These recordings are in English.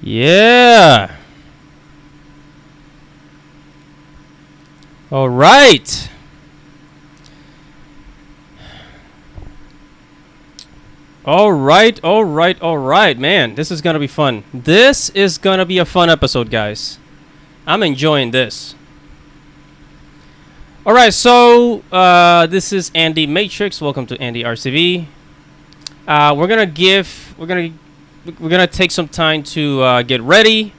Yeah. All right. All right, man. This is going to be fun. This is going to be a fun episode, guys. I'm enjoying this. All right, so this is Andy Matrix. Welcome to Andy RCV. We're gonna take some time to get ready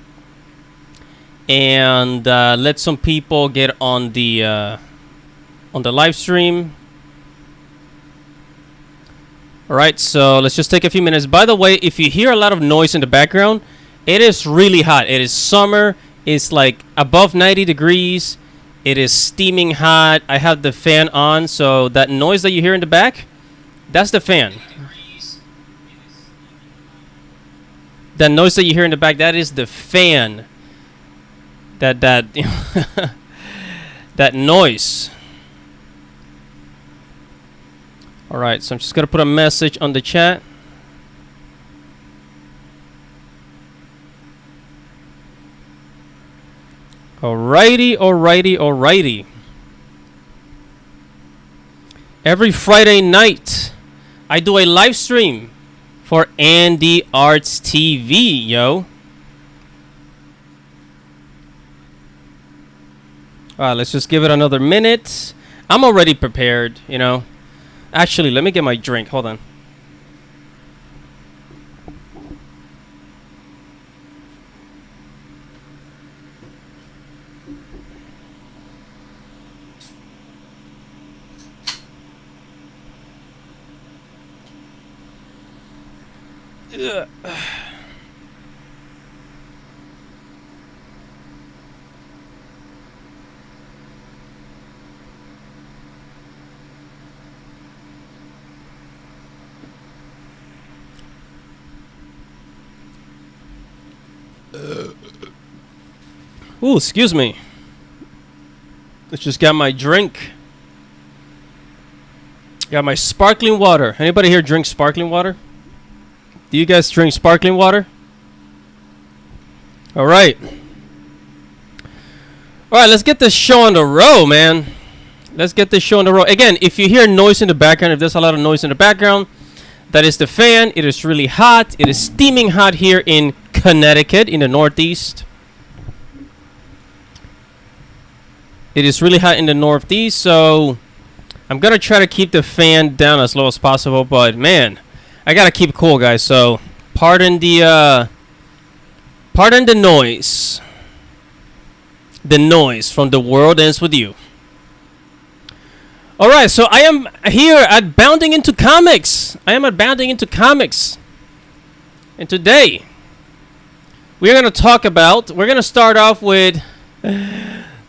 and let some people get on the live stream. All right, so let's just take a few minutes. By the way, if you hear a lot of noise in the background, it is really hot. It is summer. It's like above 90 degrees. It is steaming hot. I have the fan on, so that noise that you hear in the back, that's the fan. That noise that you hear in the back, that is the fan. That that noise. All right, so I'm just gonna put a message on the chat. Alrighty. Every Friday night, I do a live stream for Andy Arts TV, yo. Alright, let's just give it another minute. I'm already prepared, you know. Actually, let me get my drink. Hold on. Ooh, excuse me. Let's just got my drink. Got my sparkling water. Anybody here drink sparkling water? Do you guys drink sparkling water? All right. All right, let's get this show on the road, man. Let's get this show on the road. Again, if you hear noise in the background, if there's a lot of noise in the background, that is the fan. It is really hot. It is steaming hot here in Connecticut, in the Northeast. It is really hot in the Northeast, so I'm going to try to keep the fan down as low as possible, but man, I got to keep it cool, guys, so pardon the noise. The noise from The World Ends With You. All right, so I am here at Bounding Into Comics. And today, we're going to start off with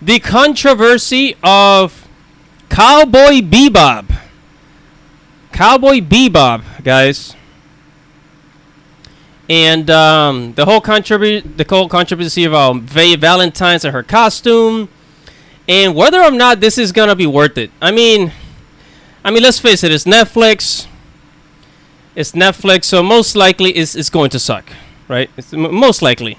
the controversy of Cowboy Bebop. Cowboy Bebop, guys. And the whole controversy about Faye Valentine's and her costume, and whether or not this is gonna be worth it. I mean, let's face it. It's Netflix. So most likely it's going to suck, right? It's most likely.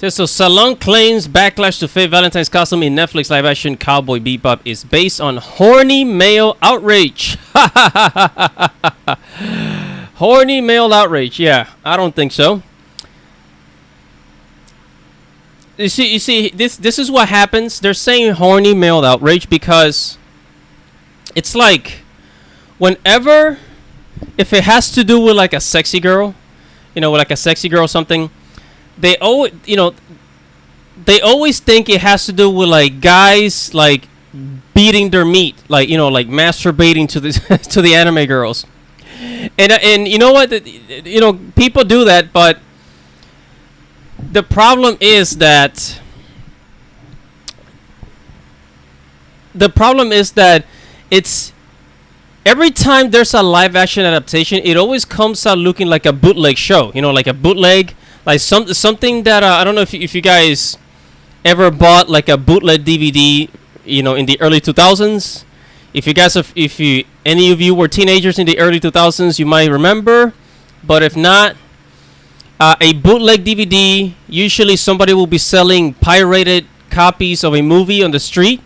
So Salon claims backlash to Faye Valentine's costume in Netflix live-action Cowboy Bebop is based on horny male outrage. Horny male outrage. Yeah, I don't think so. You see, this is what happens. They're saying horny male outrage because it's like whenever, if it has to do with like a sexy girl, like a sexy girl or something. They always think it has to do with like guys like beating their meat, like masturbating to the to the anime girls, and you know what, people do that, but the problem is that it's every time there's a live action adaptation, it always comes out looking like a bootleg show, like a bootleg. Like something that I don't know if you guys ever bought like a bootleg DVD, in the early 2000s. If you guys, if you any of you were teenagers in the early 2000s, you might remember. But if not, a bootleg DVD. Usually, somebody will be selling pirated copies of a movie on the street.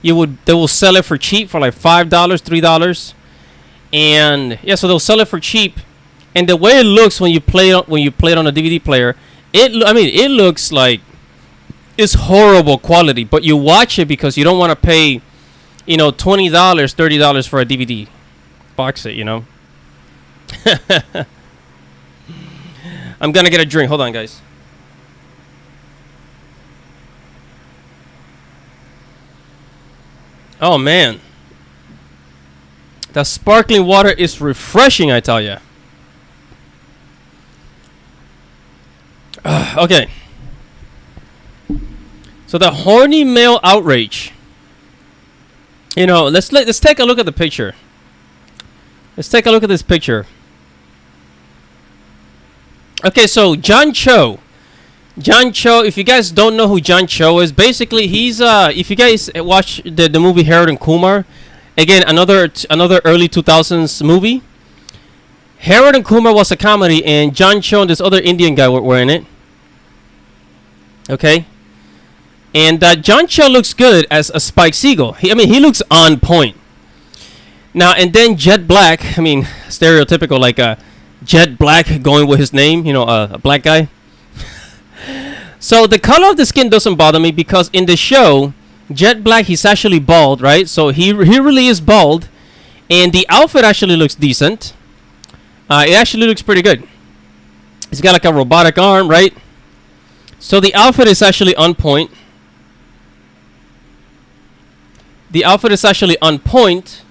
They will sell it for cheap, for like $5, $3, and yeah, so they'll sell it for cheap. And the way it looks when you play it on a DVD player, it looks like it's horrible quality. But you watch it because you don't want to pay, $20, $30 for a DVD box set. I'm gonna get a drink. Hold on, guys. Oh man, the sparkling water is refreshing, I tell you. Okay. So the horny male outrage. Let's take a look at the picture. Let's take a look at this picture. Okay, so John Cho. John Cho, if you guys don't know who John Cho is, basically he's if you guys watch the movie Harold and Kumar, again another early 2000s movie. Harold and Kumar was a comedy, and John Cho and this other Indian guy were in it. Okay, and John Cho looks good as a Spike Siegel. He looks on point. Now and then Jet Black, stereotypical like Jet Black going with his name, a black guy. So the color of the skin doesn't bother me because in the show, Jet Black, he's actually bald, right? So he really is bald, and the outfit actually looks decent. It actually looks pretty good. He's got like a robotic arm, right? So the outfit is actually on point. The outfit is actually on point.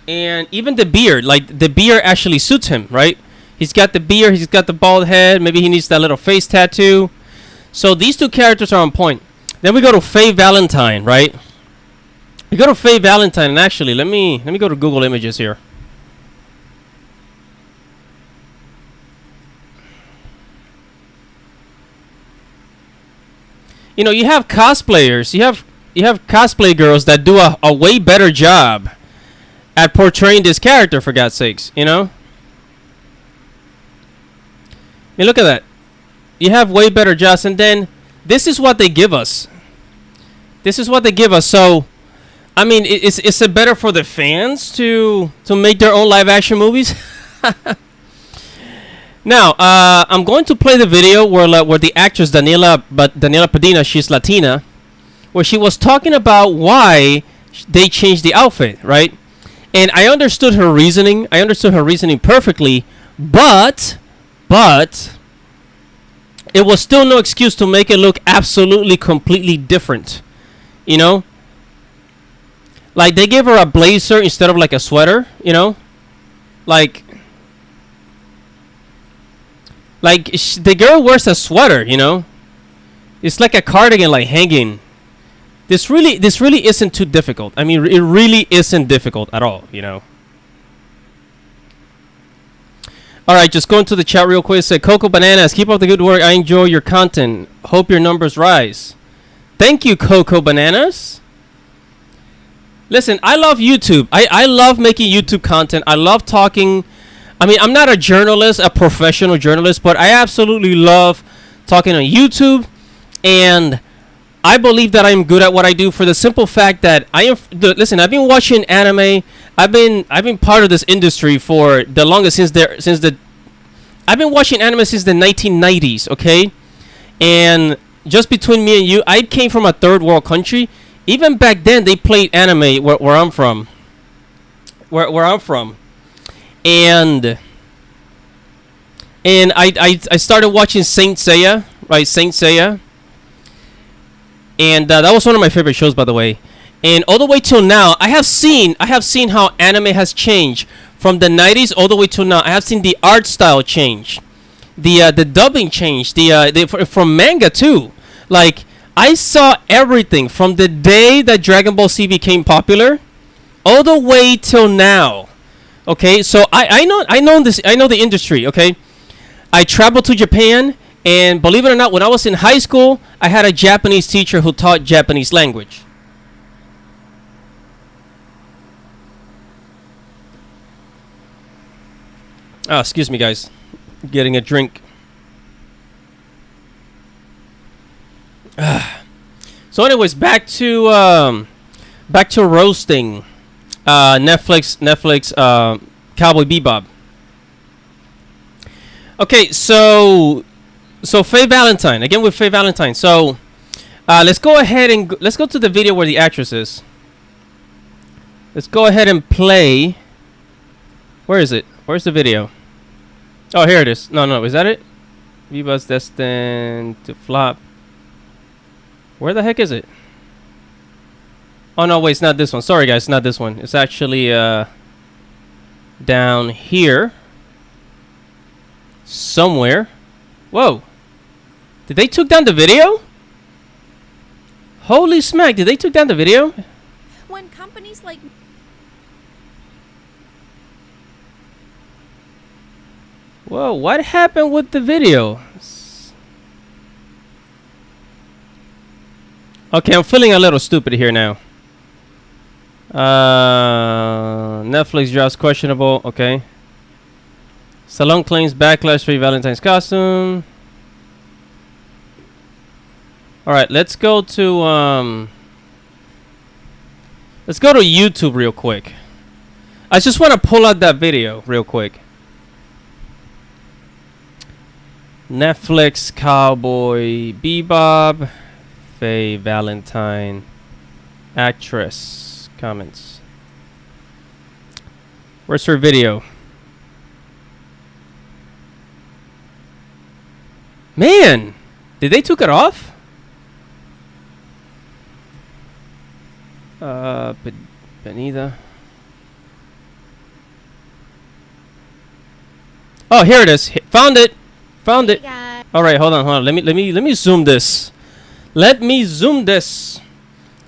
And even the beard, like the beard actually suits him, right? He's got the beard, he's got the bald head, maybe he needs that little face tattoo. So these two characters are on point. Then we go to Faye Valentine, right? We go to Faye Valentine, and actually, let me go to Google Images here. You have cosplayers, you have cosplay girls that do a way better job at portraying this character, for God's sakes, Look at that. You have way better jobs, and then this is what they give us. This is what they give us. So, is it better for the fans to make their own live action movies? Now, I'm going to play the video where the actress Daniela Padina, she's Latina, where she was talking about why they changed the outfit, right? And I understood her reasoning. I understood her reasoning perfectly, but it was still no excuse to make it look absolutely completely different. Like they gave her a blazer instead of like a sweater, like the girl wears a sweater, it's like a cardigan like hanging. This really isn't too difficult. It really isn't difficult at all, All right, just going to the chat real quick. Say, Coco Bananas, keep up the good work. I enjoy your content. Hope your numbers rise. Thank you, Coco Bananas. Listen, I love YouTube. I love making YouTube content. I love talking. I'm not a journalist, a professional journalist, but I absolutely love talking on YouTube. And I believe that I'm good at what I do for the simple fact that listen, I've been watching anime. I've been part of this industry for the longest I've been watching anime since the 1990s, okay? And just between me and you, I came from a third world country. Even back then, they played anime where I'm from. Where I'm from. And I started watching Saint Seiya, right? Saint Seiya. And that was one of my favorite shows, by the way. And all the way till now, I have seen how anime has changed from the 90s all the way till now. I have seen the art style change, the dubbing change, from manga too. Like I saw everything from the day that Dragon Ball Z became popular, all the way till now. Okay, so I know the industry. Okay, I traveled to Japan, and believe it or not, when I was in high school, I had a Japanese teacher who taught Japanese language. Excuse me, guys. Getting a drink. So, anyways, back to roasting. Netflix. Cowboy Bebop. Okay, so Faye Valentine again with Faye Valentine. So, let's go ahead and let's go to the video where the actress is. Let's go ahead and play. Where is it? Where's the video? Oh, here it is. No, is that it? Bebop's destined to flop. Where the heck is it? Oh no, wait, it's not this one. Sorry guys, it's not this one. It's actually down here somewhere. Whoa. Did they took down the video? Holy smack, did they took down the video? When companies like Whoa, what happened with the video? Okay, I'm feeling a little stupid here now. Netflix drops questionable. Okay. Salon claims backlash for Valentine's costume. All right, let's go to YouTube real quick. I just want to pull out that video real quick. Netflix Cowboy Bebop. Faye Valentine actress comments. Where's her video? Man, did they took it off? Benita. Oh, here it is. Found it. Found it. All right, hold on. Let me zoom this. Let me zoom this.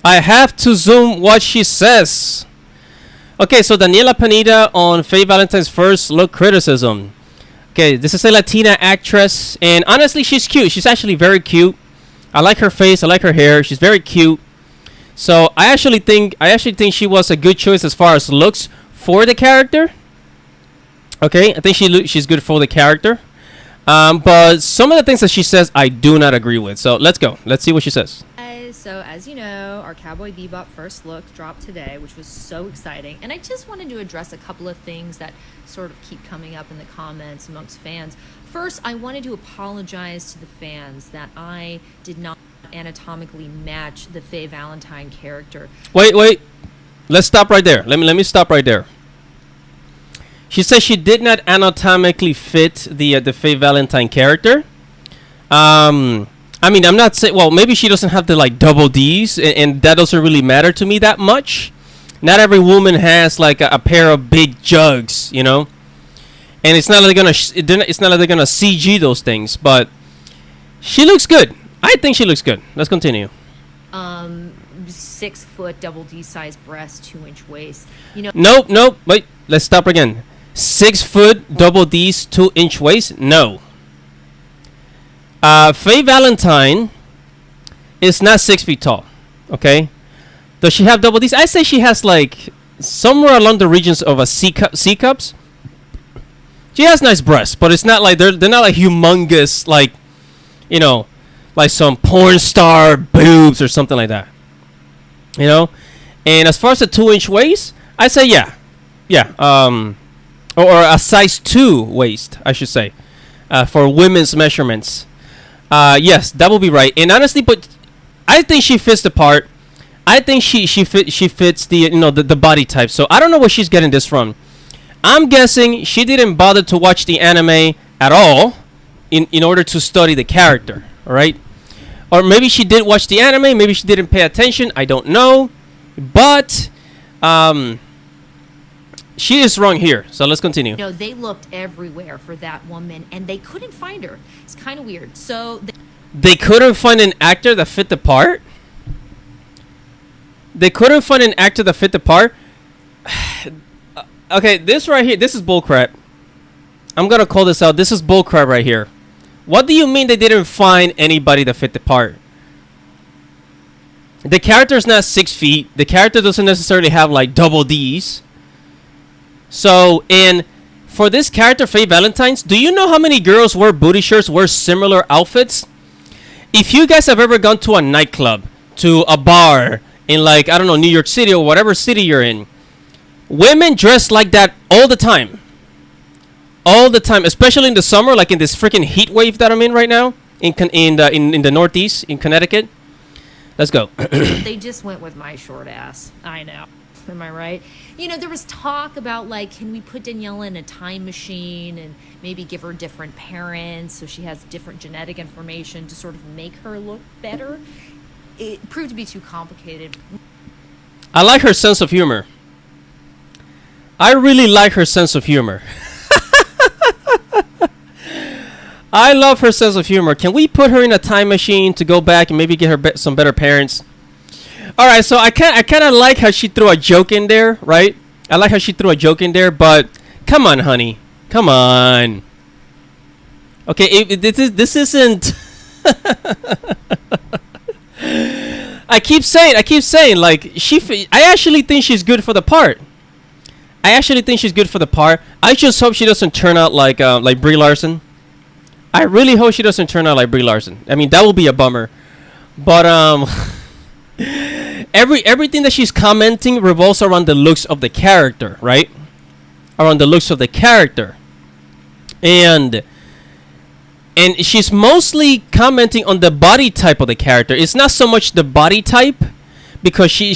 I have to zoom what she says. Okay, so Daniela Pineda on Faye Valentine's first look criticism. Okay, this is a Latina actress, and honestly, she's cute. She's actually very cute. I like her face. I like her hair. She's very cute. So I actually think she was a good choice as far as looks for the character. Okay, I think she's good for the character. But some of the things that she says, I do not agree with. So let's go. Let's see what she says. So as you know, our Cowboy Bebop first look dropped today, which was so exciting. And I just wanted to address a couple of things that sort of keep coming up in the comments amongst fans. First, I wanted to apologize to the fans that I did not anatomically match the Faye Valentine character. Wait. Let's stop right there. Let me stop right there. She says she did not anatomically fit the Faye Valentine character. I mean, I'm not saying. Well, maybe she doesn't have the like double D's, and that doesn't really matter to me that much. Not every woman has like a pair of big jugs, you know. And it's not like it's not like they're gonna CG those things, but she looks good. I think she looks good. Let's continue. 6 foot double D size breast, 2-inch waist. You know. Nope. Wait. Let's stop again. 6 foot double D's 2-inch waist. No. Faye Valentine is not 6 feet tall. Okay. Does she have double D's? I say she has like somewhere along the regions of a C cups. She has nice breasts, but it's not like they're not like humongous, like, you know, like some porn star boobs or something like that. You know. And as far as the 2-inch waist, I say yeah. Or a size 2 waist, I should say, for women's measurements. Yes, that will be right. And honestly, but I think she fits the part. I think she fits the the body type. So I don't know where she's getting this from. I'm guessing she didn't bother to watch the anime at all in order to study the character. All right, or maybe she did watch the anime. Maybe she didn't pay attention. I don't know, but she is wrong here. So let's continue. You know, they looked everywhere for that woman, and they couldn't find her. It's kind of weird. So they couldn't find an actor that fit the part. They couldn't find an actor that fit the part. Okay, this right here, this is bullcrap. I'm gonna call this out. This is bullcrap right here. What do you mean they didn't find anybody that fit the part? The character is not 6 feet. The character doesn't necessarily have like double D's. So, and for this character, Faye Valentine's, do you know how many girls wear booty shirts, wear similar outfits? If you guys have ever gone to a nightclub, to a bar in, like, I don't know, New York City or whatever city you're in, women dress like that all the time. All the time, especially in the summer, like in this freaking heat wave that I'm in right now in the Northeast, in Connecticut. Let's go. They just went with my short ass. I know. Am I right? You know, there was talk about, like, can we put Daniela in a time machine and maybe give her different parents so she has different genetic information to sort of make her look better? It proved to be too complicated. I like her sense of humor. I really like her sense of humor. I love her sense of humor. Can we put her in a time machine to go back and maybe get her some better parents? All right, so I kind of like how she threw a joke in there, right? I like how she threw a joke in there, but come on, honey, come on. Okay, this isn't. I keep saying, like, I actually think she's good for the part. I just hope she doesn't turn out like Brie Larson. I really hope she doesn't turn out like Brie Larson. I mean, that will be a bummer. But everything that she's commenting revolves around the looks of the character, right? Around the looks of the character. And she's mostly commenting on the body type of the character. It's not so much the body type, because she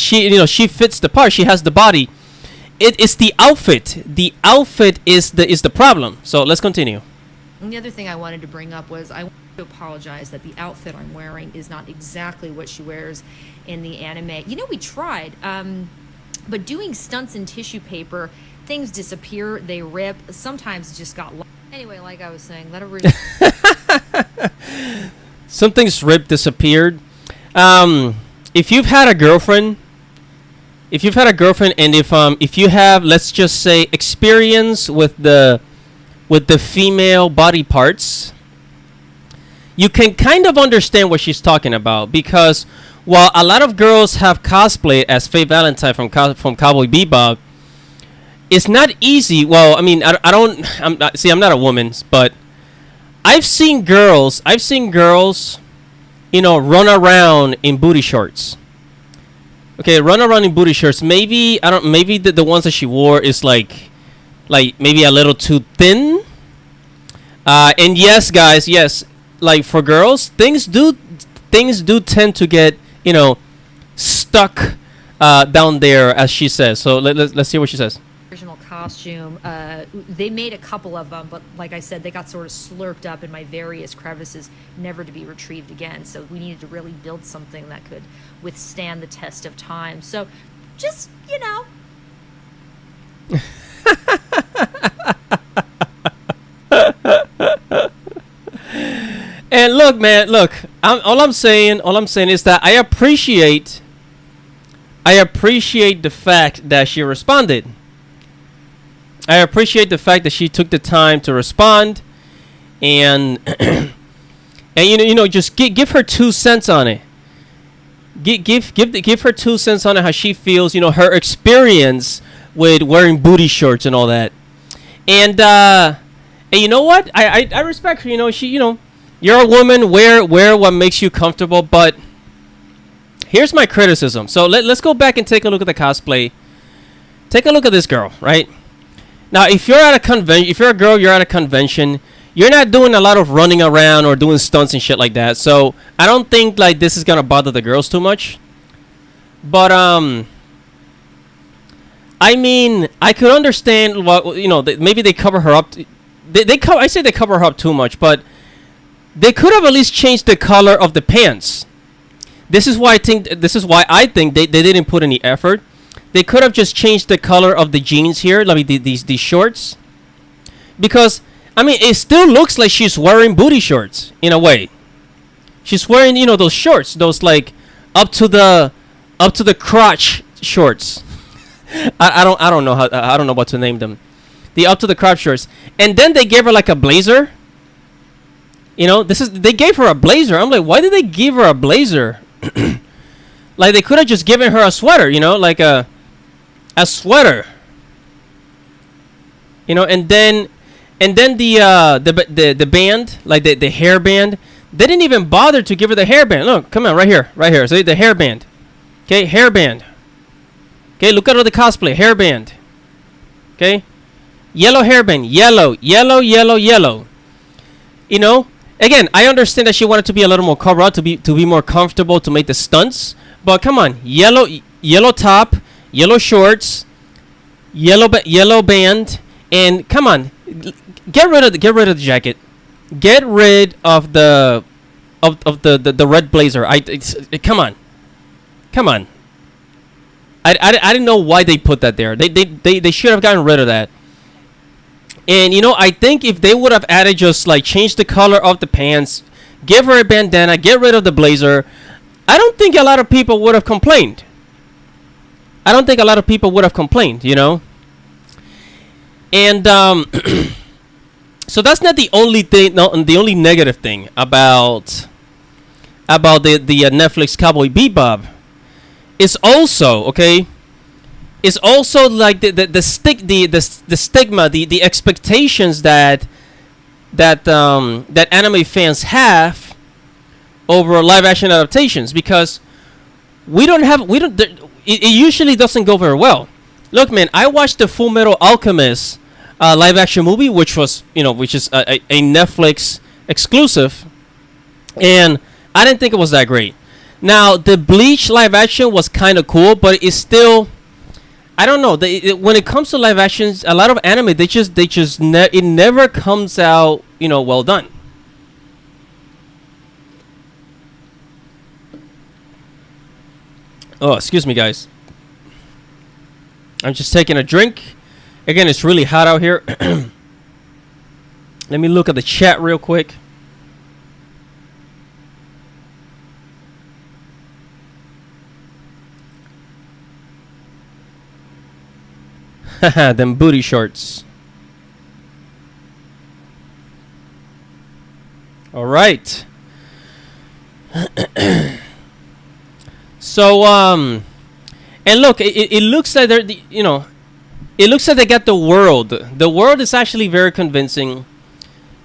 fits the part. She has the body. It's the outfit. The outfit is the problem. So let's continue. And the other thing I wanted to bring up was I want to apologize that the outfit I'm wearing is not exactly what she wears in the anime. You know, we tried, but doing stunts in tissue paper, things disappear, they rip. Sometimes it just got lost. Anyway, like I was saying, let her read. Some things ripped, disappeared. If you've had a girlfriend, and if you have, let's just say, experience with the female body parts, you can kind of understand what she's talking about, because while a lot of girls have cosplayed as Faye Valentine from Cowboy Bebop, it's not easy. Well, I mean, I'm not a woman, but I've seen girls, run around in booty shorts. Okay, run around in booty shorts. Maybe the ones that she wore is like maybe a little too thin. And yes, guys, yes, like for girls, things do tend to get, stuck down there, as she says. So let's see what she says. Original costume. They made a couple of them, but like I said, they got sort of slurped up in my various crevices, never to be retrieved again. So we needed to really build something that could withstand the test of time. So just, And look, man, all I'm saying is that I appreciate the fact that she responded. I appreciate the fact that she took the time to respond, and and just give her 2 cents on it. Give her 2 cents on it, how she feels, her experience with wearing booty shorts and all that. And you know what? I respect her. You're a woman. Wear what makes you comfortable. But here's my criticism. So let's go back and take a look at the cosplay. Take a look at this girl, right? Now, if you're at a convention, if you're a girl, you're at a convention, you're not doing a lot of running around or doing stunts and shit like that. So I don't think like this is gonna bother the girls too much. But I mean, I could understand what maybe they cover her up. I say they cover her up too much, but they could have at least changed the color of the pants. This is why I think they didn't put any effort. They could have just changed the color of the jeans here, like these shorts, because I mean it still looks like she's wearing booty shorts in a way. She's wearing those shorts, those like up to the crotch shorts. I don't know what to name them. The up to the crotch shorts, and then they gave her like a blazer. They gave her a blazer. I'm like, why did they give her a blazer? Like they could have just given her a sweater, like a sweater. And then the band, like the hairband, they didn't even bother to give her the hairband. Look, come on, right here. See the hairband. Okay, hairband. Okay, look at all the cosplay hairband. Okay, yellow hairband, yellow. Again, I understand that she wanted to be a little more covered up, to be more comfortable, to make the stunts. But come on, yellow top, yellow shorts, yellow band, and come on, get rid of the jacket, get rid of the red blazer. Come on. I didn't know why they put that there. They should have gotten rid of that. And I think if they would have added, just like change the color of the pants, give her a bandana, get rid of the blazer, I don't think a lot of people would have complained. And so that's not the only thing, the only negative thing about the Netflix Cowboy Bebop. It's also It's also like the stigma, the expectations that anime fans have over live action adaptations, because it usually doesn't go very well. Look, man, I watched the Full Metal Alchemist live action movie, which is a Netflix exclusive, and I didn't think it was that great. Now, the Bleach live action was kind of cool, but it's still, I don't know. When it comes to live actions, a lot of anime, it never comes out, well done. Oh, excuse me, guys. I'm just taking a drink. Again, it's really hot out here. Let me look at the chat real quick. Them booty shorts. All right. So and look, it looks like it looks like they got the world. The world is actually very convincing.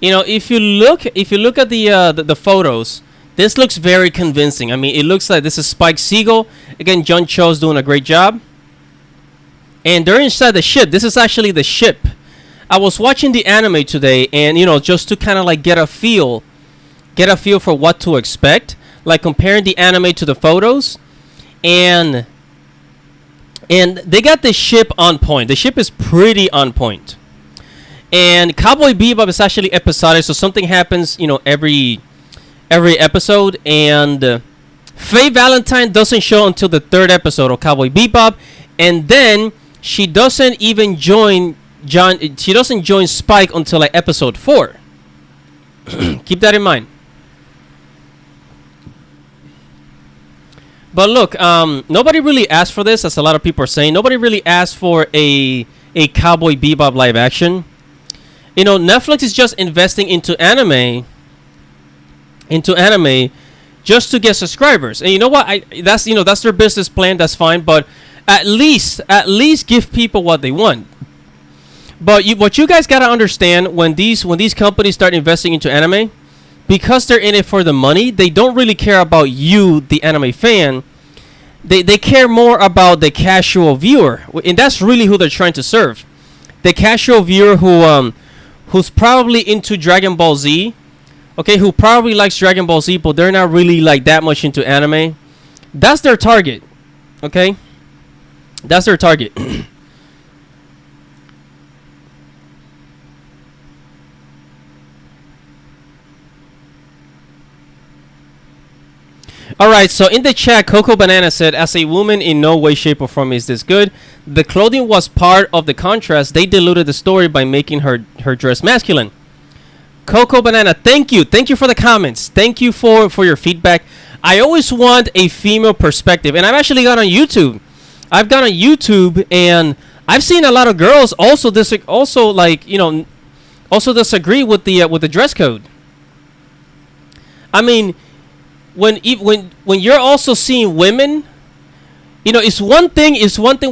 If you look at the photos, this looks very convincing. I mean, it looks like this is Spike Siegel. Again, John Cho's doing a great job. And they're inside the ship. This is actually the ship. I was watching the anime today, and just to kind of like get a feel for what to expect, like comparing the anime to the photos, and they got the ship on point. The ship is pretty on point. And Cowboy Bebop is actually episodic, so something happens, every episode. And Faye Valentine doesn't show until the third episode of Cowboy Bebop, and then she doesn't even join She doesn't join Spike until like episode 4. Keep that in mind. But look, nobody really asked for this, as a lot of people are saying. Nobody really asked for a Cowboy Bebop live action. Netflix is just investing into anime just to get subscribers. And you know what? That's their business plan. That's fine. But at least give people what they want. But what you guys gotta understand, when these companies start investing into anime, because they're in it for the money, they don't really care about you, the anime fan. They care more about the casual viewer, and that's really who they're trying to serve. The casual viewer who's probably into Dragon Ball Z, okay, who probably likes Dragon Ball Z, but they're not really like that much into anime. That's their target, okay? That's their target. Alright, so in the chat, Coco Banana said, as a woman, in no way, shape, or form is this good. The clothing was part of the contrast. They diluted the story by making her dress masculine. Coco Banana, thank you. Thank you for the comments. Thank you for your feedback. I always want a female perspective, and I've actually gone on YouTube. And I've seen a lot of girls also disagree with the dress code. I mean, when you're also seeing women, it's one thing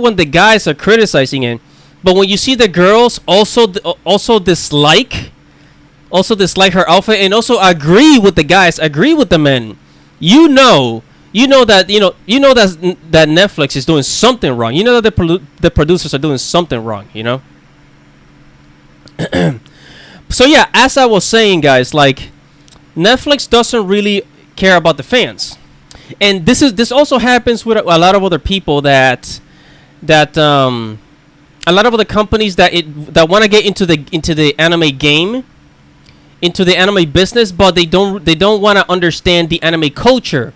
when the guys are criticizing it, But when you see the girls also dislike her outfit, and also agree with the guys, agree with the men, that Netflix is doing something wrong. You know that the producers are doing something wrong. So yeah, as I was saying, guys, like Netflix doesn't really care about the fans, and this also happens with a lot of other people that a lot of other companies that want to get into the anime game, into the anime business, but they don't want to understand the anime culture,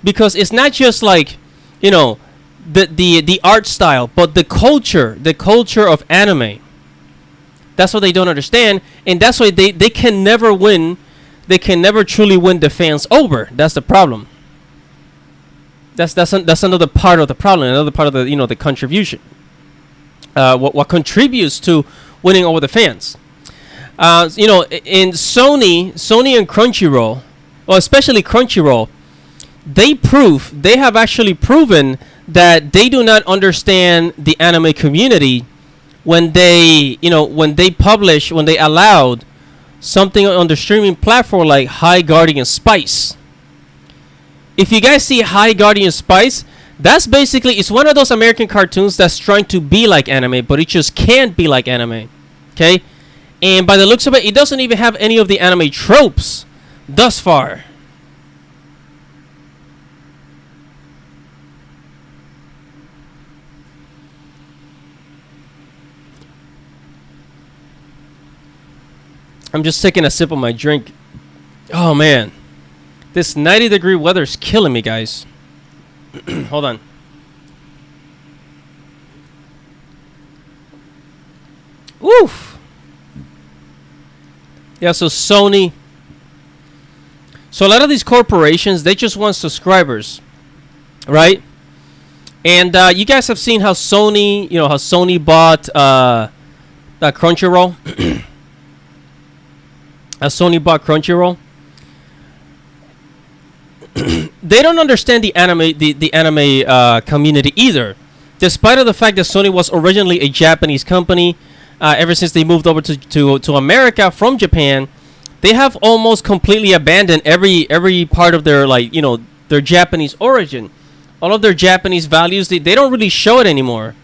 because it's not just like the art style, but the culture of anime. That's what they don't understand, and that's why they can never win. They can never truly win the fans over. That's the problem. That's another part of the problem. Another part of the contribution. What contributes to winning over the fans. In Sony and Crunchyroll, or especially Crunchyroll, they have actually proven that they do not understand the anime community when they allowed something on the streaming platform like High Guardian Spice. If you guys see High Guardian Spice, that's basically, it's one of those American cartoons that's trying to be like anime, but it just can't be like anime. Okay? And by the looks of it, it doesn't even have any of the anime tropes thus far. I'm just taking a sip of my drink. Oh man, this 90-degree weather is killing me, guys. Hold on. Woof. Yeah, so Sony. So a lot of these corporations, they just want subscribers, right? And you guys have seen how Sony bought Crunchyroll. Sony bought Crunchyroll. They don't understand the anime community either, despite of the fact that Sony was originally a Japanese company. Ever since they moved over to America from Japan, they have almost completely abandoned every part of their their Japanese origin. All of their Japanese values, they don't really show it anymore,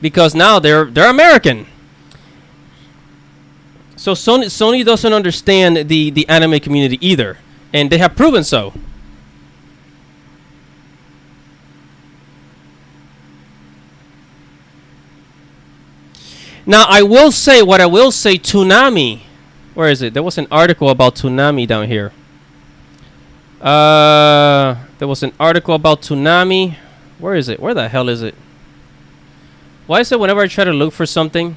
because now they're American. So Sony doesn't understand the anime community either, and they have proven so. Now I will say Toonami. Where is it? There was an article about Toonami down here. There was an article about Toonami. Where is it? Where the hell is it? Why is it whenever I try to look for something,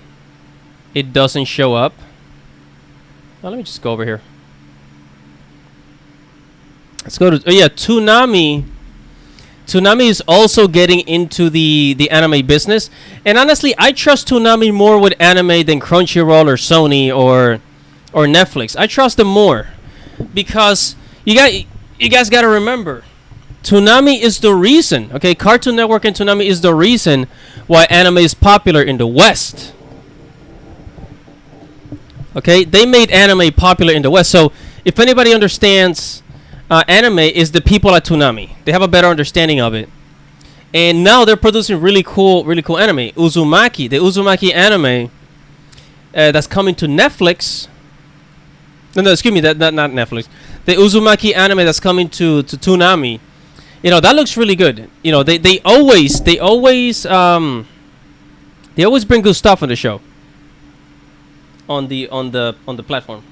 it doesn't show up? Well, let me just go over here. Let's go to Toonami. Toonami is also getting into the anime business, and honestly, I trust Toonami more with anime than Crunchyroll or Sony or Netflix. I trust them more, because you guys got to remember, Toonami is the reason. Okay, Cartoon Network and Toonami is the reason why anime is popular in the West. Okay, they made anime popular in the West. So if anybody understands anime, is the people at Toonami. They have a better understanding of it, and now they're producing really cool anime. Uzumaki, the Uzumaki anime that's coming to Netflix. No, excuse me, that not Netflix. The Uzumaki anime that's coming to Toonami. That looks really good. They always bring good stuff on the show. On the platform.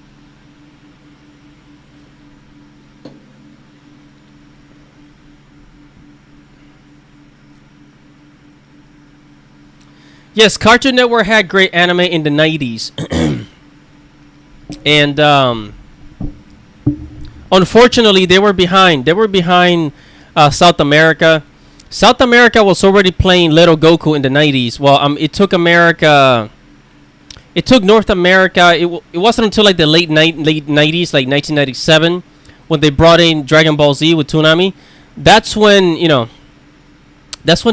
Yes, Cartoon Network had great anime in the 90s. And unfortunately, they were behind. South America. South America was already playing Little Goku in the 90s. Well, it took America. It took North America. It wasn't until like the late 90s, like 1997, when they brought in Dragon Ball Z with Toonami. That's when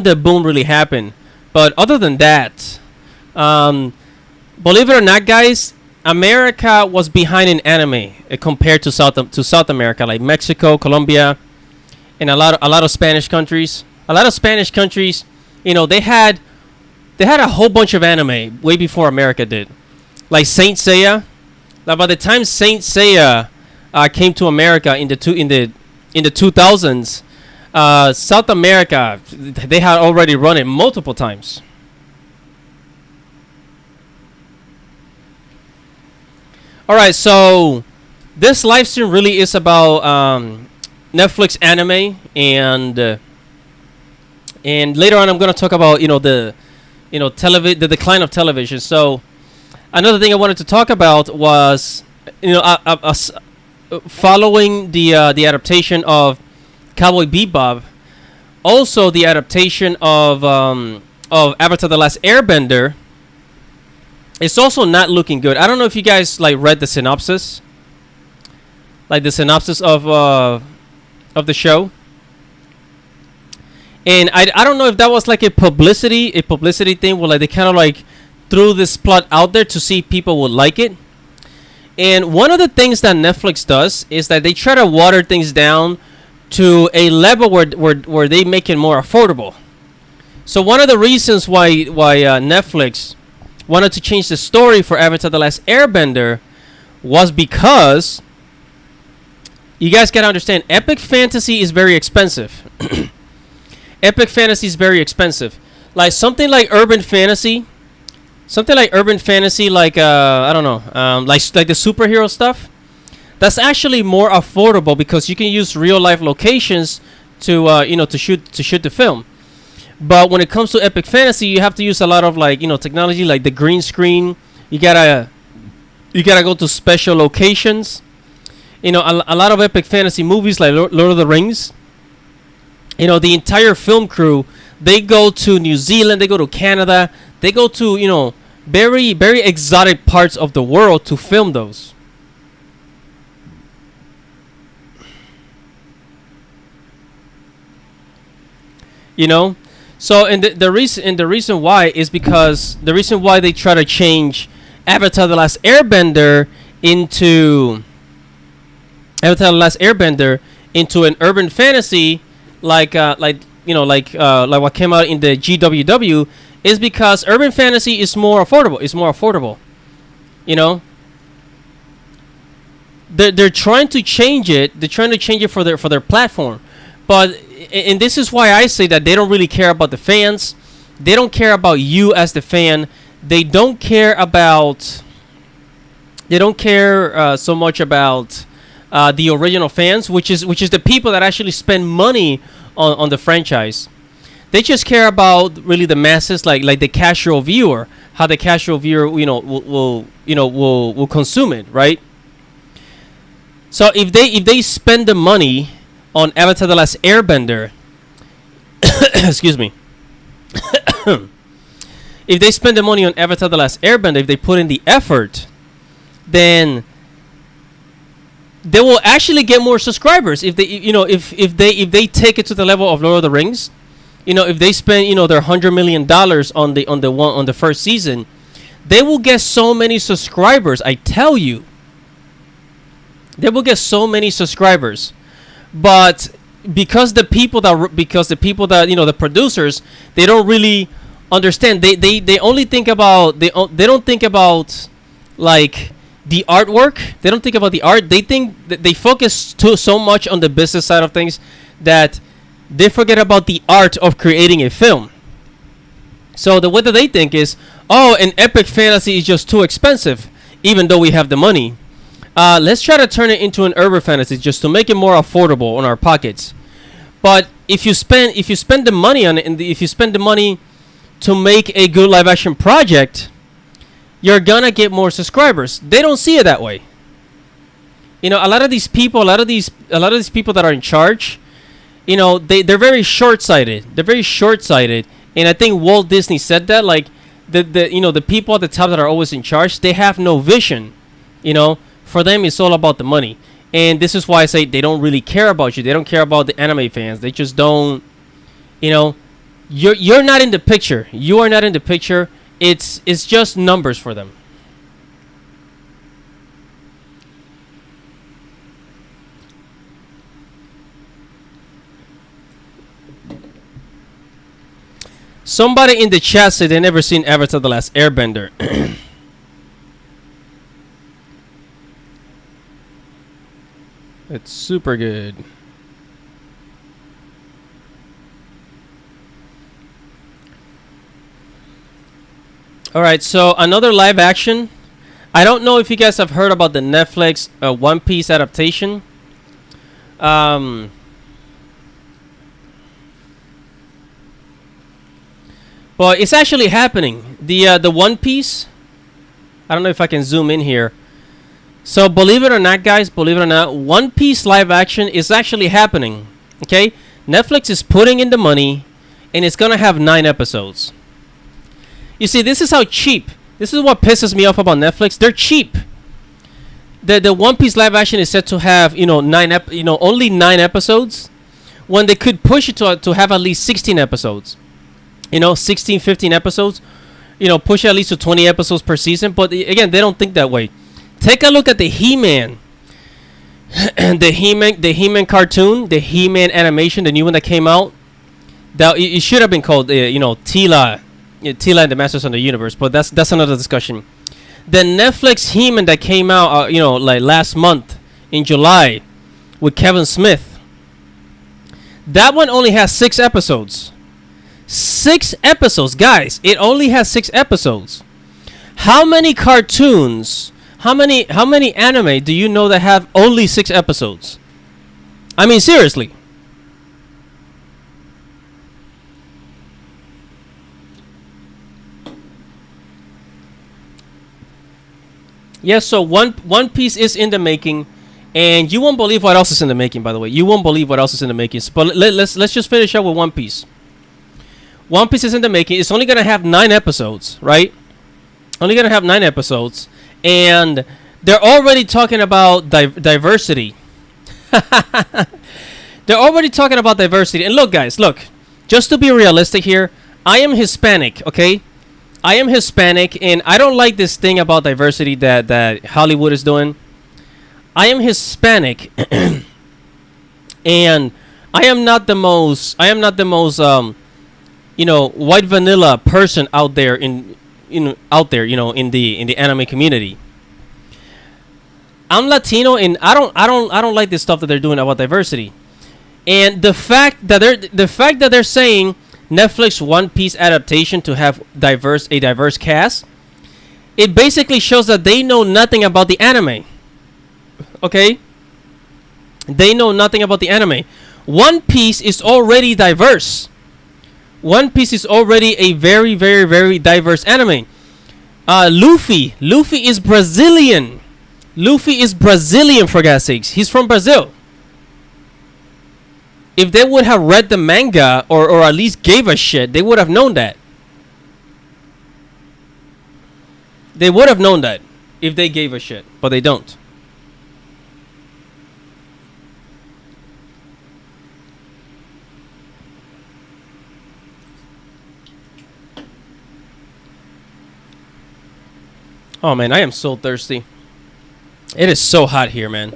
the boom really happened. But other than that, Um, believe it or not, guys, America was behind in anime compared to South America, like Mexico, Colombia, and a lot of Spanish countries. A lot of Spanish countries, they had a whole bunch of anime way before America did, like Saint Seiya. Like by the time Saint Seiya came to America in the 2000s, South America, they had already run it multiple times. All right, so this live stream really is about Netflix anime, and later on I'm going to talk about the the decline of television. So another thing I wanted to talk about was following the adaptation of Cowboy Bebop, also the adaptation of Avatar: The Last Airbender. It's also not looking good. I don't know if you guys read the synopsis, of the show, and I don't know if that was like a publicity thing where they kind of threw this plot out there to see if people would like it. And one of the things that Netflix does is that they try to water things down to a level where they make it more affordable. So one of the reasons why Netflix wanted to change the story for Avatar: The Last Airbender was because you guys gotta understand, epic fantasy is very expensive. Epic fantasy is very expensive. Like something like urban fantasy, I don't know, like the superhero stuff. That's actually more affordable because you can use real life locations to shoot the film. But when it comes to epic fantasy, you have to use a lot of technology, like the green screen. You gotta go to special locations. A lot of epic fantasy movies like Lord of the Rings. The entire film crew, they go to New Zealand, they go to Canada, they go to very very exotic parts of the world to film those. So the reason why is because the reason why they try to change Avatar: The Last Airbender into an urban fantasy like what came out in the GWW is because urban fantasy is more affordable. They're trying to change it. They're trying to change it for their platform, and this is why I say that they don't really care about the fans. They don't care about you as the fan. They don't care so much about the original fans, which is the people that actually spend money on the franchise. They just care about really the masses, like the casual viewer, how the casual viewer will consume it, right? So if they spend the money on Avatar: The Last Airbender, excuse me. If they spend the money on Avatar: The Last Airbender, if they put in the effort, then they will actually get more subscribers. If they take it to the level of Lord of the Rings, if they spend their $100 million on the first season, they will get so many subscribers. I tell you, they will get so many subscribers. But because the people that the producers, they don't really understand. They only think about they don't think about the artwork. They don't think about the art. They think that they focus so much on the business side of things that they forget about the art of creating a film. So the way that they think is, an epic fantasy is just too expensive, even though we have the money. Let's try to turn it into an urban fantasy just to make it more affordable on our pockets. But if you spend the money on it, and if you spend the money to make a good live action project, you're gonna get more subscribers. They don't see it that way. A lot of these people that are in charge, they're very short-sighted. And I think Walt Disney said that, the people at the top that are always in charge, they have no vision. For them, it's all about the money. And this is why I say they don't really care about you. They don't care about the anime fans. They just don't, you're not in the picture. You are not in the picture. it's just numbers for them. Somebody in the chat said they never seen Avatar: The Last Airbender. It's super good. All right, so another live action. I don't know if you guys have heard about the Netflix One Piece adaptation. But it's actually happening. The One Piece. I don't know if I can zoom in here. So believe it or not, guys, believe it or not, One Piece live action is actually happening. Okay, Netflix is putting in the money, and it's gonna have 9 episodes. You see, this is how cheap. This is what pisses me off about Netflix. They're cheap. The One Piece live action is set to have only 9 episodes, when they could push it to have at least 16 episodes. 16, 15 episodes. Push it at least to 20 episodes per season. But again, they don't think that way. Take a look at the He-Man. the He-Man cartoon, the He-Man animation, the new one that came out. That it should have been called Tila and the Masters of the Universe, but that's another discussion. The Netflix He-Man that came out like last month in July with Kevin Smith. That one only has 6 episodes. 6 episodes, guys. It only has 6 episodes. How many cartoons, how many anime do you know that have only 6 episodes? I mean, seriously. Yes, so One Piece is in the making, and you won't believe what else is in the making. By the way, you won't believe what else is in the making. But let's just finish up with One Piece. One Piece is in the making. It's only gonna have 9 episodes, right? Only gonna have 9 episodes, and they're already talking about diversity. They're already talking about diversity. And look, guys, just to be realistic here, I am Hispanic, okay? I am Hispanic, and I don't like this thing about diversity that Hollywood is doing. I am Hispanic, and I am not the most white vanilla person out there in the anime community. I'm Latino, and I don't like this stuff that they're doing about diversity. And the fact that they're saying Netflix One Piece adaptation to have a diverse cast, it basically shows that they know nothing about the anime. Okay? They know nothing about the anime. One Piece is already diverse. One Piece is already a very, very, very diverse anime. Luffy is Brazilian. Luffy is Brazilian, for God's sakes. He's from Brazil. If they would have read the manga or at least gave a shit, they would have known that. They would have known that if they gave a shit, but they don't. Oh man, I am so thirsty. It is so hot here, man.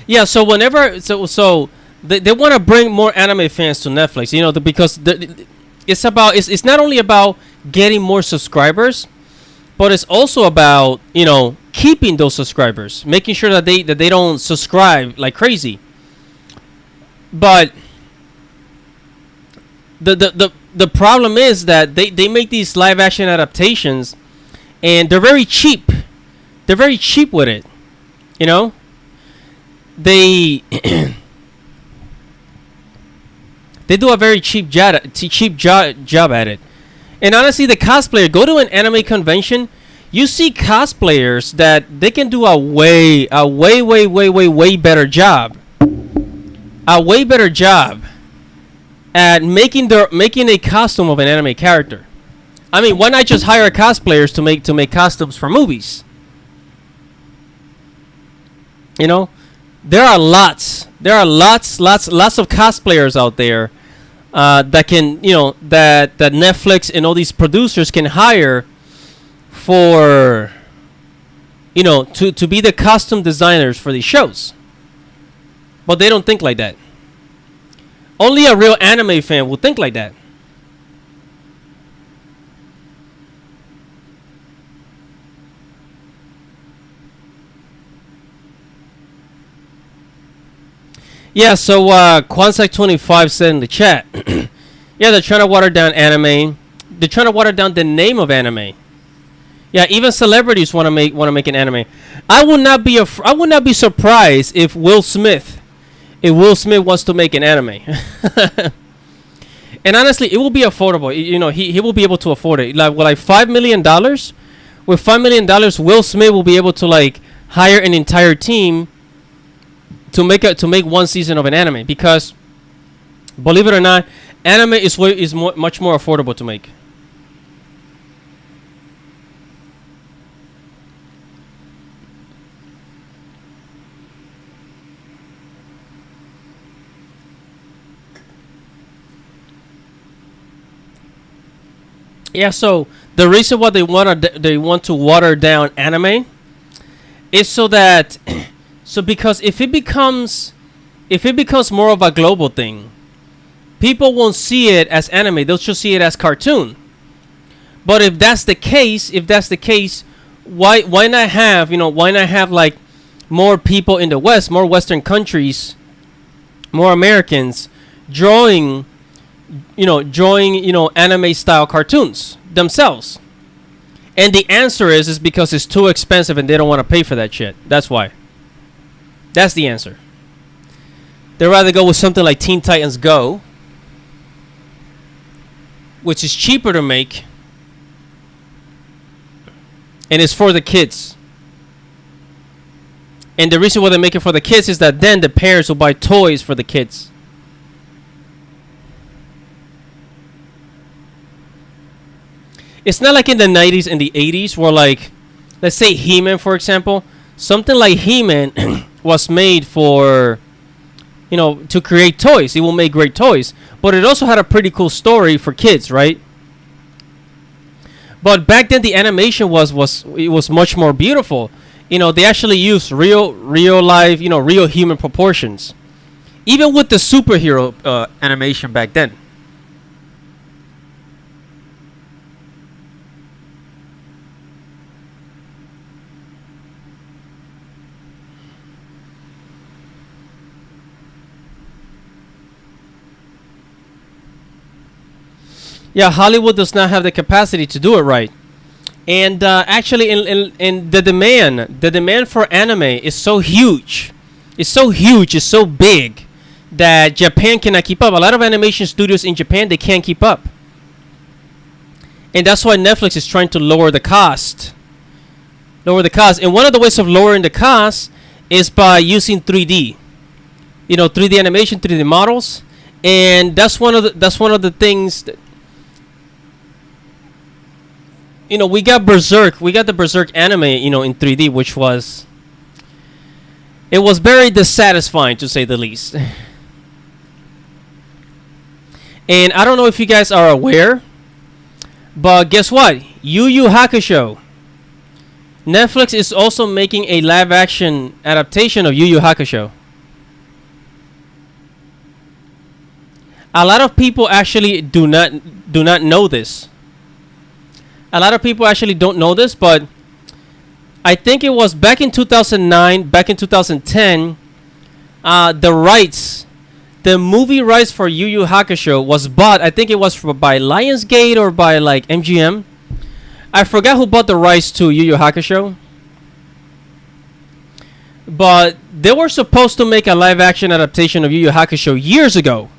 Yeah, so whenever so they want to bring more anime fans to Netflix, because it's not only about getting more subscribers, but it's also about keeping those subscribers, making sure that they don't subscribe like crazy. But the problem is that they make these live action adaptations, and they're very cheap. They're very cheap with it, They they do a very cheap job at it. And honestly, the cosplayer, go to an anime convention, you see cosplayers that they can do a way better job. A way better job at making a costume of an anime character. I mean, why not just hire cosplayers to make costumes for movies? There are lots of cosplayers out there that can, that Netflix and all these producers can hire for, to be the costume designers for these shows. But they don't think like that. Only a real anime fan will think like that. Yeah, so Quansack25 said in the chat, yeah, they're trying to water down anime. They're trying to water down the name of anime. Yeah, even celebrities want to make an anime. I would not be surprised if Will Smith wants to make an anime. And honestly, it will be affordable. He will be able to afford it. Like $5 million. With $5 million, Will Smith will be able to like hire an entire team to make one season of an anime, because believe it or not, anime is much more affordable to make. Yeah, so the reason why they want to water down anime is because if it becomes more of a global thing, people won't see it as anime. They'll just see it as cartoon. But if that's the case, why not have like more people in the West, more Western countries, more Americans drawing anime style cartoons themselves? And the answer is because it's too expensive and they don't want to pay for that shit. That's why. That's the answer. They'd rather go with something like Teen Titans Go, which is cheaper to make and it's for the kids. And the reason why they make it for the kids is that then the parents will buy toys for the kids. It's not like in the 90s and the 80s where, like, let's say He-Man, for example. Something like He-Man was made for, to create toys. It will make great toys. But it also had a pretty cool story for kids, right? But back then the animation was much more beautiful. They actually used real life, real human proportions. Even with the superhero animation back then. Yeah, Hollywood does not have the capacity to do it right. And actually, in the demand for anime is so huge. It's so big that Japan cannot keep up. A lot of animation studios in Japan, they can't keep up. And that's why Netflix is trying to lower the cost. And one of the ways of lowering the cost is by using 3D. 3D animation, 3D models. And that's one of the things that, we got Berserk. We got the Berserk anime, in 3D, which was very dissatisfying, to say the least. And I don't know if you guys are aware, but guess what? YUYU Hakusho. Netflix is also making a live-action adaptation of YUYU Hakusho. A lot of people actually do not know this. A lot of people actually don't know this, but I think it was back in 2009, back in 2010, the movie rights for Yu Yu Hakusho was bought. I think it was by Lionsgate or by like MGM. I forgot who bought the rights to Yu Yu Hakusho. But they were supposed to make a live action adaptation of Yu Yu Hakusho years ago.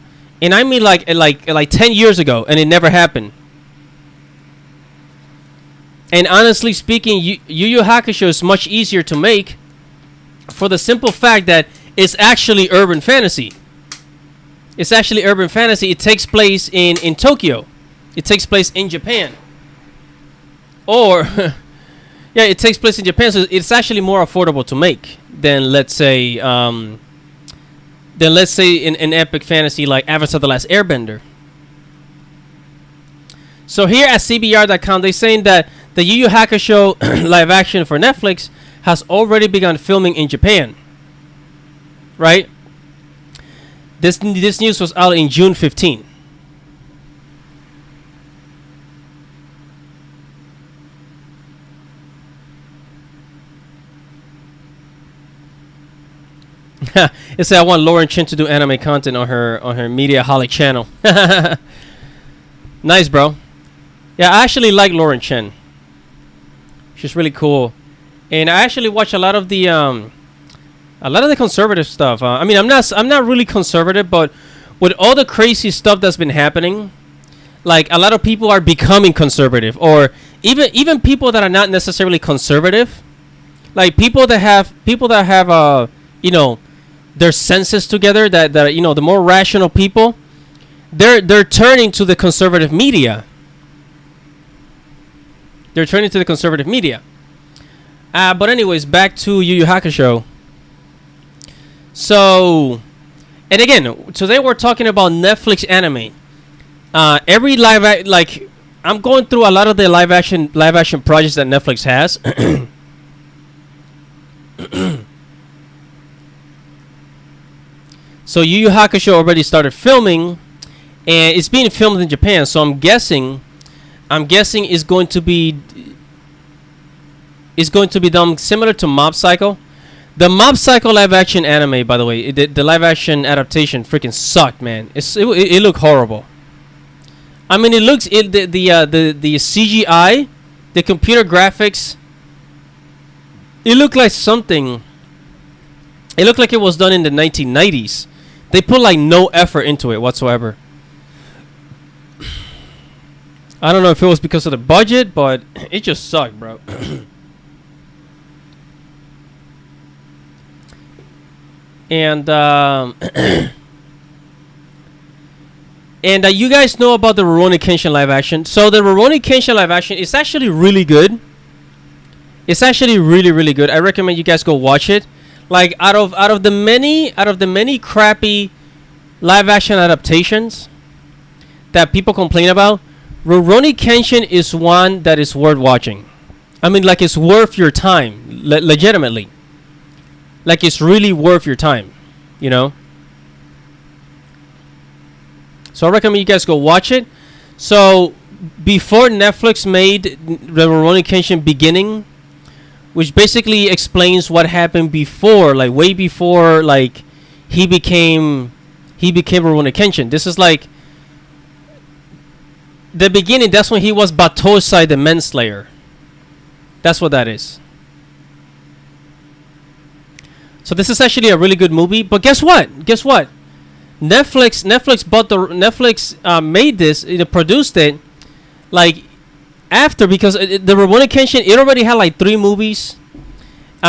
And I mean like 10 years ago, and it never happened. And honestly speaking, Yu Yu Hakusho is much easier to make for the simple fact that it's actually urban fantasy. It's actually urban fantasy. It takes place in Tokyo. It takes place in Japan. Or, yeah, it takes place in Japan, so it's actually more affordable to make than, let's say, in epic fantasy like Avatar: The Last Airbender. So here at CBR.com, they're saying that the Yu Yu Hakusho live action for Netflix has already begun filming in Japan. Right? This news was out in June 15. It said I want Lauren Chin to do anime content on her Mediaholic channel. Nice, bro. Yeah, I actually like Lauren Chen. She's really cool, and I actually watch a lot of the conservative stuff. I mean, I'm not really conservative, but with all the crazy stuff that's been happening, like a lot of people are becoming conservative, or even people that are not necessarily conservative, like people that have you know, their senses together, that you know, the more rational people, they're turning to the conservative media. They're turning to the conservative media. But anyways, back to Yu Yu Hakusho. So, and again, today we're talking about Netflix anime. Every like I'm going through a lot of the live action projects that Netflix has. So Yu Yu Hakusho already started filming, and it's being filmed in Japan. So I'm guessing it's going to be done similar to Mob Psycho. The Mob Psycho live action anime, by the way, the live action adaptation freaking sucked, man. It looked horrible. I mean, the CGI, the computer graphics, it looked like something. It looked like it was done in the 1990s. They put like no effort into it whatsoever. I don't know if it was because of the budget, but it just sucked, bro. And you guys know about the Ruroni Kenshin live action. So the Ruroni Kenshin live action is actually really good. It's actually really, really good. I recommend you guys go watch it. Like out of the many crappy live action adaptations that people complain about, Ruroni Kenshin is one that is worth watching. I mean, like, it's worth your time, legitimately. Like, it's really worth your time, you know. So I recommend you guys go watch it. So before Netflix made the Ruroni Kenshin beginning, which basically explains what happened before, like way before, like he became Ruroni Kenshin. This is like the beginning. That's when he was Batosai the Manslayer. That's what that is. So this is actually a really good movie. But guess what? Netflix made this, produced it, like, after, because the Ruroni Kenshin, it already had like 3 movies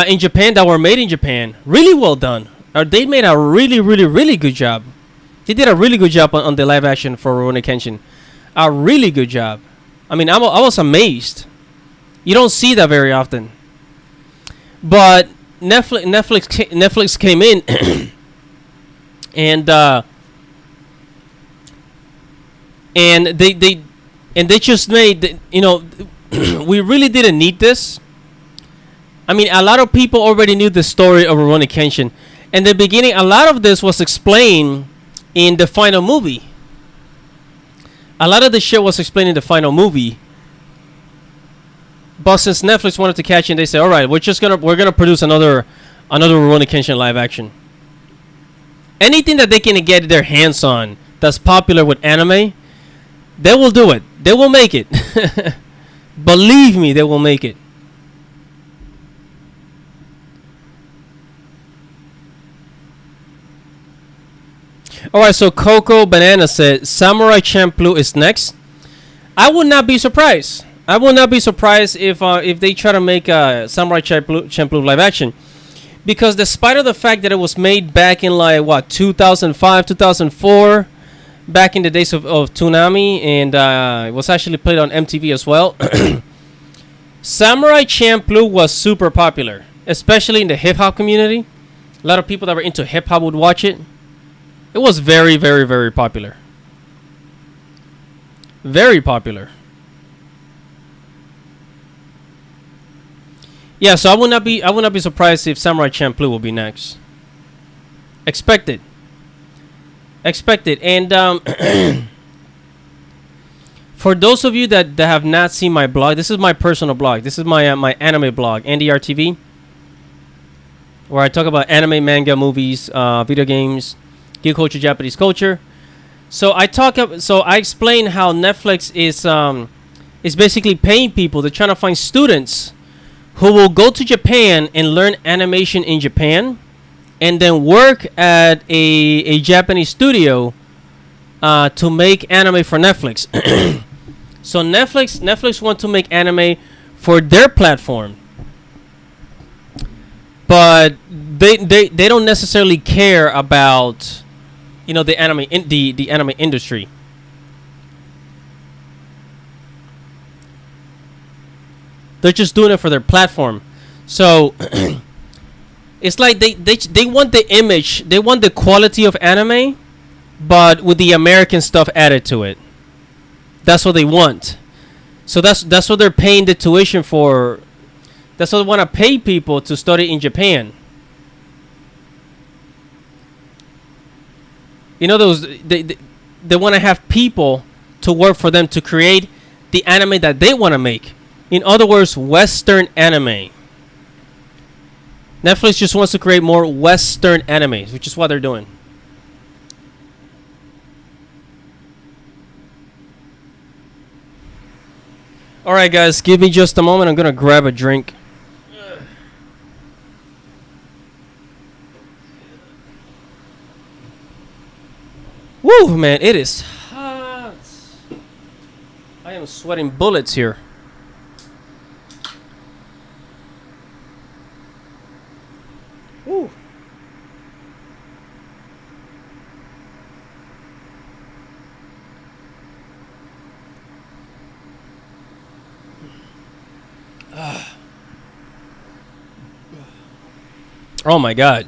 in Japan that were made in Japan. Really well done. They made a really, really, really good job. They did a really good job on the live action for Ruroni Kenshin. A really good job. I mean, I was amazed. You don't see that very often. But Netflix came in and they just made, you know, we really didn't need this. I mean, a lot of people already knew the story of Ruroni Kenshin. In the beginning, a lot of this was explained in the final movie. A lot of the shit was explained in the final movie. But since Netflix wanted to catch it, they said, "All right, we're gonna produce another Ruroni Kenshin live action." Anything that they can get their hands on that's popular with anime, they will do it. They will make it. Believe me, they will make it. Alright, so Coco Banana said Samurai Champloo is next. I would not be surprised. I would not be surprised if they try to make a Samurai Champloo live action. Because despite of the fact that it was made back in like, what, 2005, 2004, back in the days of Toonami, and it was actually played on MTV as well. Samurai Champloo was super popular, especially in the hip-hop community. A lot of people that were into hip-hop would watch it. It was very, very, very popular. Very popular. Yeah, so I would not be surprised if Samurai Champloo will be next. Expected. Expected. And for those of you that have not seen my blog, this is my personal blog. This is my my anime blog, NDRTV, where I talk about anime, manga, movies, video games, geek culture, Japanese culture. So I explain how Netflix is basically paying people. They're trying to find students who will go to Japan and learn animation in Japan, and then work at a Japanese studio to make anime for Netflix. So Netflix want to make anime for their platform, but they don't necessarily care about, you know, the anime industry. They're just doing it for their platform. So it's like they want the image, they want the quality of anime, but with the American stuff added to it. That's what they want. So that's what they're paying the tuition for. That's what they want to pay people to study in Japan. You know, they want to have people to work for them to create the anime that they want to make. In other words, Western anime. Netflix just wants to create more Western animes, which is what they're doing. Alright guys, give me just a moment. I'm going to grab a drink. Woo, man, it is hot. I am sweating bullets here. Woo. Oh my god.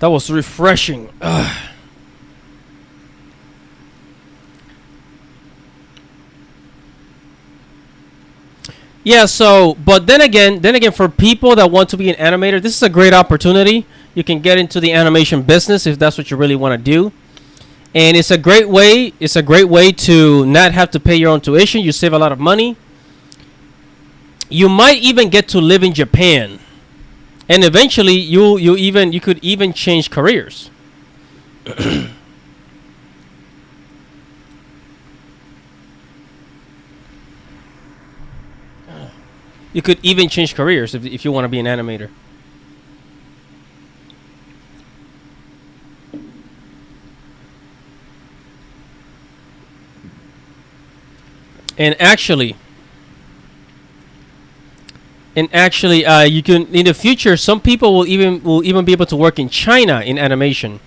That was refreshing. Yeah, so, but then again, for people that want to be an animator, this is a great opportunity. You can get into the animation business if that's what you really want to do. And it's a great way to not have to pay your own tuition. You save a lot of money. You might even get to live in Japan. And eventually you could even change careers. You could even change careers if you want to be an animator. And actually, you can, in the future, some people will even be able to work in China in animation.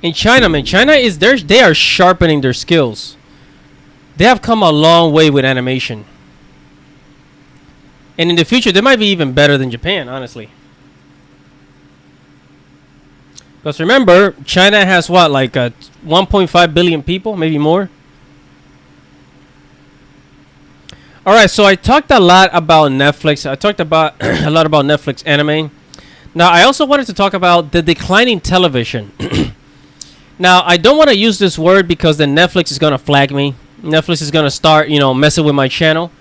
In China, man, they are sharpening their skills. They have come a long way with animation. And in the future, they might be even better than Japan, honestly. Because remember, China has what, like 1.5 billion people, maybe more? Alright, so I talked a lot about Netflix. I talked about a lot about Netflix anime. Now, I also wanted to talk about the declining television. Now, I don't want to use this word because then Netflix is going to flag me. Netflix is going to start, messing with my channel.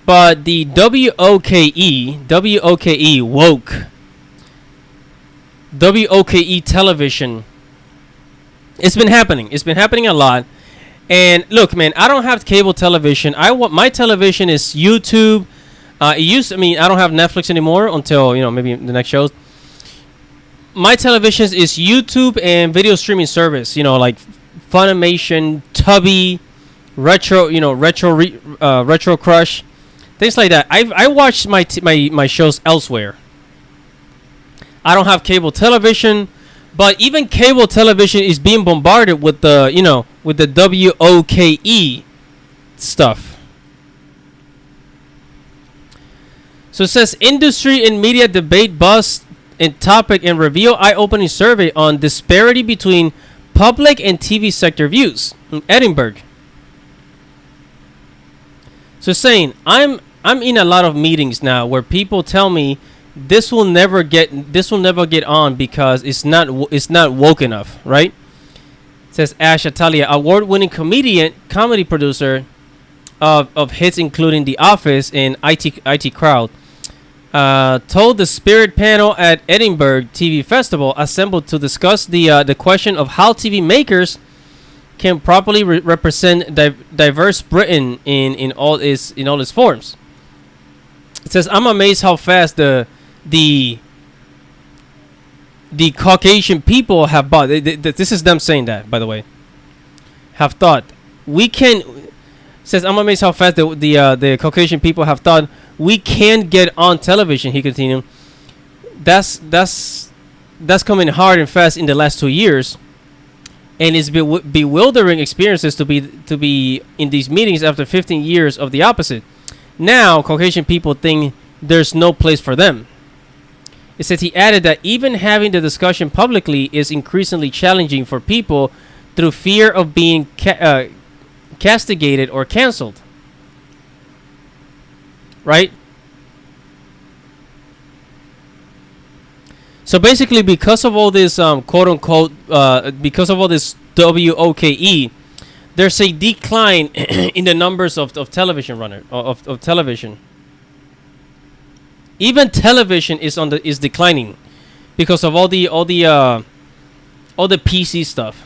But the WOKE, woke, WOKE television, it's been happening. It's been happening a lot. And look, man, I don't have cable television. My television is YouTube. I don't have Netflix anymore until, maybe the next shows. My television is YouTube and video streaming service, like Funimation, Tubi, Retro Crush, things like that. I watch my shows elsewhere. I don't have cable television, but even cable television is being bombarded with the WOKE stuff. So it says industry and media debate bust in topic and reveal eye-opening survey on disparity between public and TV sector views in Edinburgh. So saying I'm in a lot of meetings now where people tell me this will never get on because it's not woke enough, right? It says Ash Atalia, award-winning comedy producer of hits including The Office and IT Crowd, told the Spirit panel at Edinburgh TV Festival assembled to discuss the question of how TV makers can properly represent diverse Britain in all its forms. It says, I'm amazed how fast the Caucasian people have bought. This is them saying that, by the way. Have thought we can. Says, I'm amazed how fast the Caucasian people have thought we can get on television. He continued. That's coming hard and fast in the last 2 years, and it's bewildering experiences to be in these meetings after 15 years of the opposite. Now Caucasian people think there's no place for them. It says he added that even having the discussion publicly is increasingly challenging for people through fear of being castigated or canceled. Right? So basically, because of all this quote unquote, because of all this WOKE, there's a decline in the numbers of television of television. Even television is declining because of all the PC stuff.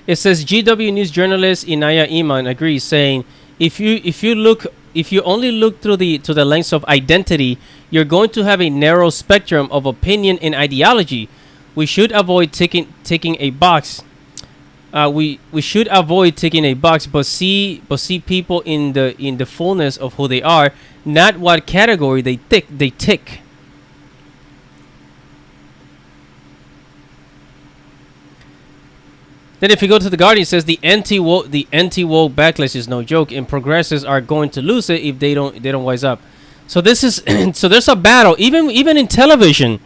It says GW News journalist Inaya Iman agrees, saying, if you only look through the lens of identity, you're going to have a narrow spectrum of opinion and ideology. We should avoid taking a box. We should avoid taking a box, but see people in the fullness of who they are, not what category they tick. Then if you go to the Guardian, it says the anti-woke backlash is no joke, and progressives are going to lose it if they don't wise up. So this is so there's a battle even in television.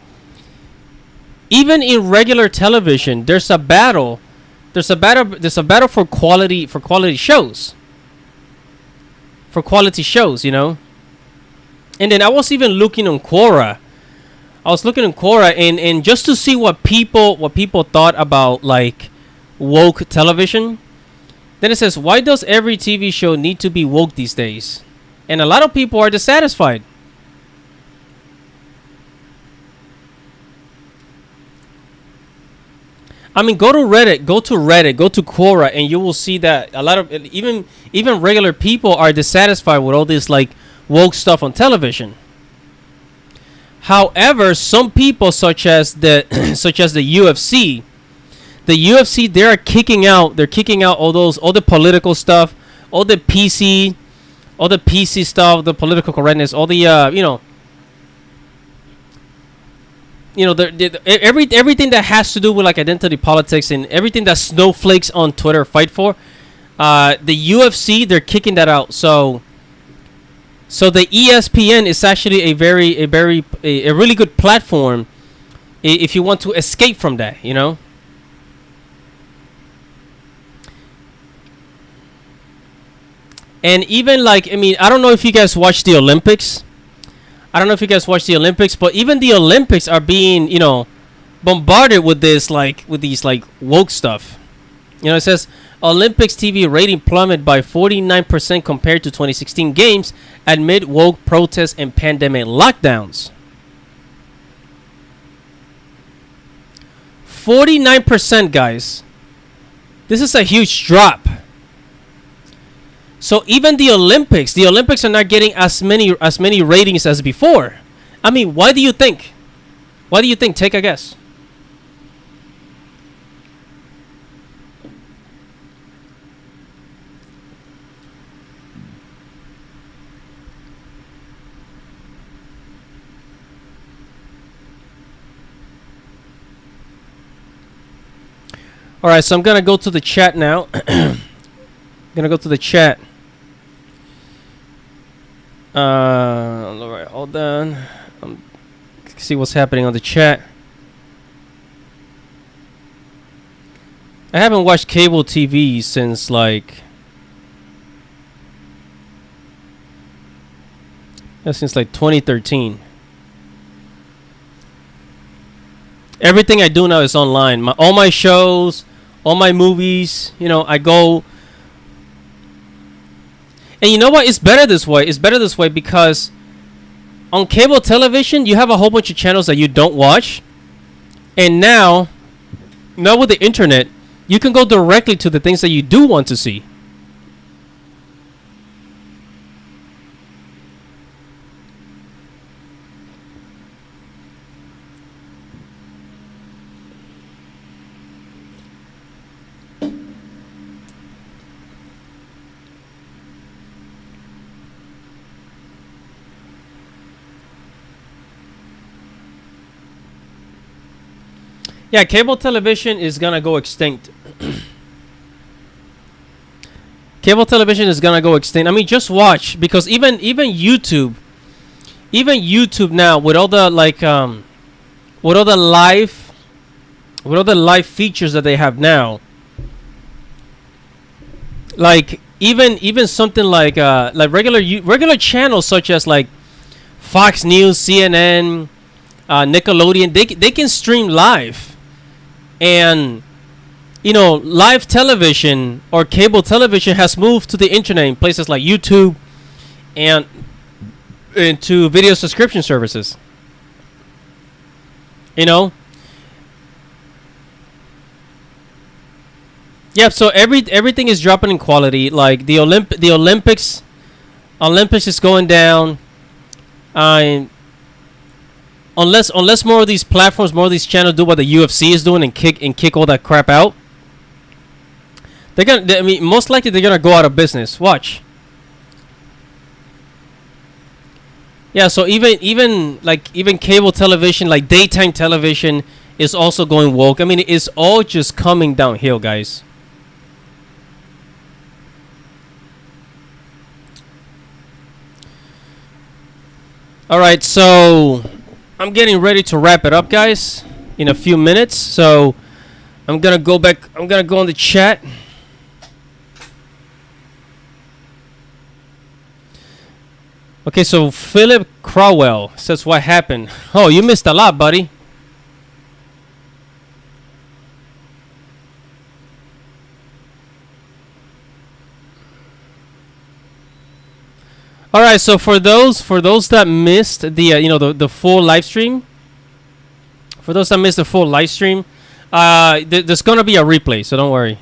Even in regular television, there's a battle. There's a battle for quality shows. For quality shows, you know. And then I was even looking on Quora. And just to see what people thought about like woke television. Then it says, why does every TV show need to be woke these days? And a lot of people are dissatisfied. I mean, go to Reddit, go to Quora, and you will see that a lot of even regular people are dissatisfied with all this like woke stuff on television. However, some people such as the UFC, they're kicking out all the political stuff, all the PC stuff, the political correctness, all the everything that has to do with like identity politics and everything that snowflakes on Twitter fight for. The UFC, they're kicking that out. So the ESPN is actually a really good platform if you want to escape from that, you know. And even like, I mean, I don't know if you guys watch the Olympics. But even the Olympics are being, bombarded with these woke stuff. It says Olympics TV rating plummeted by 49% compared to 2016 games amid woke protests and pandemic lockdowns. 49%, guys. This is a huge drop. So even the Olympics are not getting as many ratings as before. I mean, why do you think? Take a guess. All right, so I'm gonna go to the chat now. All right, hold on. See what's happening on the chat. I haven't watched cable TV since since 2013. Everything I do now is online. All my shows, all my movies. I go. And you know what? It's better this way. It's better this way because on cable television, you have a whole bunch of channels that you don't watch. And now with the internet, you can go directly to the things that you do want to see. Yeah, cable television is gonna go extinct. Cable television is gonna go extinct. I mean, just watch, because even YouTube now, with all the live features that they have now, even something like regular channels such as Fox News, CNN, Nickelodeon, they can stream live. And live television or cable television has moved to the internet in places like YouTube and into video subscription services. Yep. So everything is dropping in quality. Like the Olympics is going down. Unless more of these platforms, more of these channels do what the UFC is doing and kick all that crap out, most likely they're gonna go out of business. Watch. Yeah, so even cable television, like daytime television, is also going woke. I mean, it's all just coming downhill, guys. All right, so I'm getting ready to wrap it up, guys, in a few minutes. So I'm gonna go on the chat. Okay, so Philip Crowell says, what happened? Oh, you missed a lot, buddy. All right, so for those that missed the full live stream, there's gonna be a replay, so don't worry.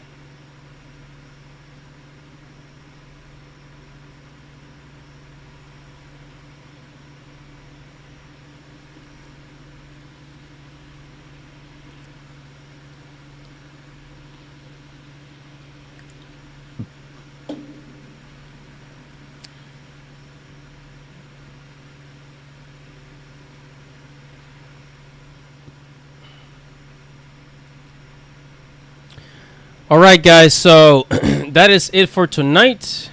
All right, guys, so that is it for tonight.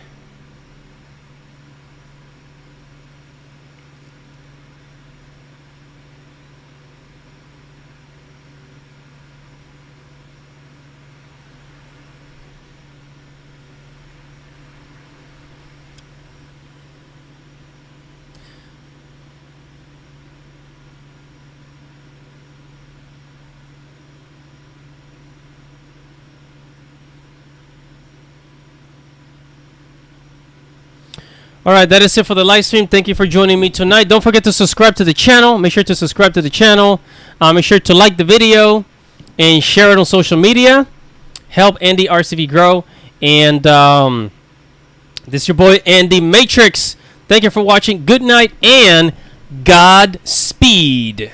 All right, that is it for the live stream. Thank you for joining me tonight. Don't forget to subscribe to the channel. Make sure to subscribe to the channel. Make sure to like the video and share it on social media. Help Andy RCV grow. And this is your boy Andy Matrix. Thank you for watching. Good night and Godspeed.